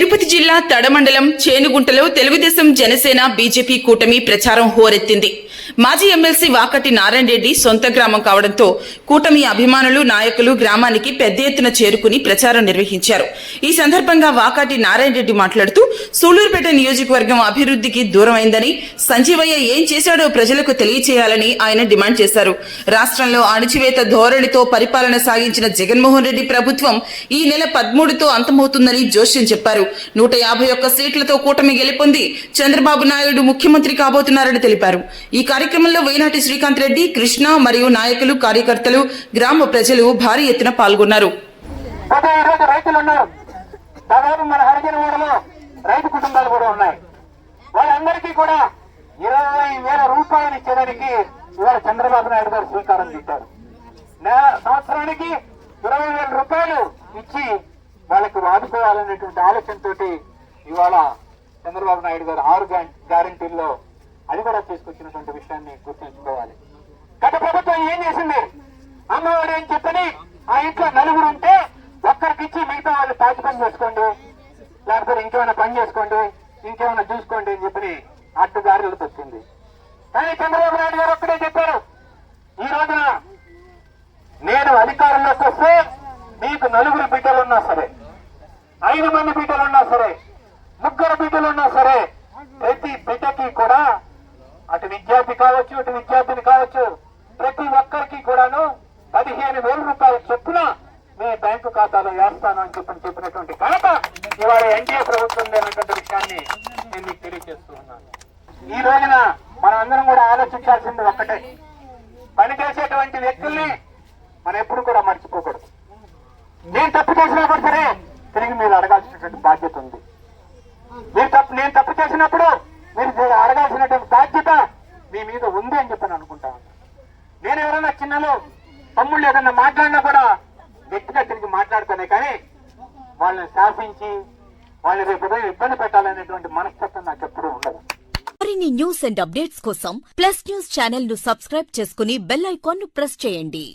తిరుపతి జిల్లా తడమండలం చేనుగుంటలో తెలుగుదేశం జనసేన బీజేపీ కూటమి ప్రచారం హోరెత్తింది. మాజీ ఎమ్మెల్సీ వాకటి నారాయణ రెడ్డి సొంత గ్రామం కావడంతో కూటమి అభిమానులు నాయకులు గ్రామానికి పెద్ద ఎత్తున చేరుకుని ప్రచారం నిర్వహించారు. ఈ సందర్భంగా వాకటి నారాయణ రెడ్డి మాట్లాడుతూ సూళ్లూరుపేట నియోజకవర్గం అభివృద్ధికి దూరమైందని, సంజీవయ్య ఏం చేశాడో ప్రజలకు తెలియచేయాలని ఆయన డిమాండ్ చేశారు. రాష్ట్రంలో అణచివేత ధోరణితో పరిపాలన సాగించిన జగన్మోహన్ రెడ్డి ప్రభుత్వం ఈ నెల 13తో అంతమవుతుందని జోస్యం చెప్పారు. 151 సీట్లతో కూటమి గెలుపొంది చంద్రబాబు నాయుడు ముఖ్యమంత్రి కాబోతున్నారని తెలిపారు. ఈ కార్యక్రమంలో వేనాటి శ్రీకాంత్ రెడ్డి, కృష్ణ మరియు నాయకులు, కార్యకర్తలు, గ్రామ ప్రజలు భారీ ఎత్తున పాల్గొన్నారు. రైతు కుటుంబాలు కూడా ఉన్నాయి. వాళ్ళందరికీ కూడా 20,000 రూపాయలు ఇచ్చేదానికి ఇవాళ చంద్రబాబు నాయుడు గారు శ్రీకారం చుట్టారు. సంవత్సరానికి 20,000 రూపాయలు ఇచ్చి వాళ్ళకి ఆదుకోవాలనేటువంటి ఆలోచనతో ఇవాళ చంద్రబాబు నాయుడు గారు 6 గ్యారంటీల్లో అది కూడా తీసుకొచ్చినటువంటి విషయాన్ని గుర్తుంచుకోవాలి. గత ప్రభుత్వం ఏం చేసింది? అమ్మఒడి అని చెప్పని ఆ ఇంట్లో నలుగురు ఉంటే ఒక్కరికిచ్చి మిగతా వాళ్ళు తాకి పని చేసుకోండి, లేకపోతే ఇంకేమైనా పని చేసుకోండి, ఇంకేమైనా చూసుకోండి అని చెప్పి అడ్డుదారులు తొక్కింది. కానీ చంద్రబాబు నాయుడు గారు ఒక్కడే చెప్పారు, ఈ రోజున నేను అధికారంలోకి వస్తే మీకు 4 బిడ్డలున్నా సరే, 5 మంది బిడ్డలున్నా సరే, 3 బిడ్డలున్నా సరే, ప్రతి బిడ్డకి కూడా అటు విద్యార్థి కావచ్చు, ఇటు విద్యార్థిని కావచ్చు, ప్రతి ఒక్కరికి కూడాను 15,000 రూపాయలు చొప్పున మీ బ్యాంకు ఖాతాలో వేస్తాను అని చెప్పినటువంటి కనుక ఇవాళ ఎన్డీఏ ప్రభుత్వం లేనటువంటి విషయాన్ని నేను మీకు తెలియజేస్తూ ఉన్నాను. ఈ రోజున మనం అందరం కూడా ఆలోచించాల్సింది ఒక్కటే, పనిచేసేటువంటి వ్యక్తుల్ని మనం ఎప్పుడు కూడా మర్చిపోకూడదు. నేను తప్పు చేసినా కూడా సరే తిరిగి మీరు అడగాల్సినటువంటి బాధ్యత ఉంది. నేను తప్పు చేసినప్పుడు మీరు అడగాల్సినటువంటి బాధ్యత మీ మీద ఉంది అని చెప్పని అనుకుంటా ఉన్నా. నేను ఎవరైనా చిన్నలో తమ్ముళ్ళు ఏదన్నా మాట్లాడినా కూడా గట్టిగా తిరిగి మాట్లాడుతానే, కానీ వాళ్ళని శాసించి వాళ్ళని రేపు ఇబ్బంది పెట్టాలనేటువంటి మనస్తత్వం నాకు ఎప్పుడూ ఉండదు. మరిన్ని న్యూస్ అండ్ అప్డేట్స్ కోసం ప్లస్ న్యూస్ ఛానల్ ను సబ్స్క్రైబ్ చేసుకుని బెల్ ఐకాన్ ను ప్రెస్ చేయండి.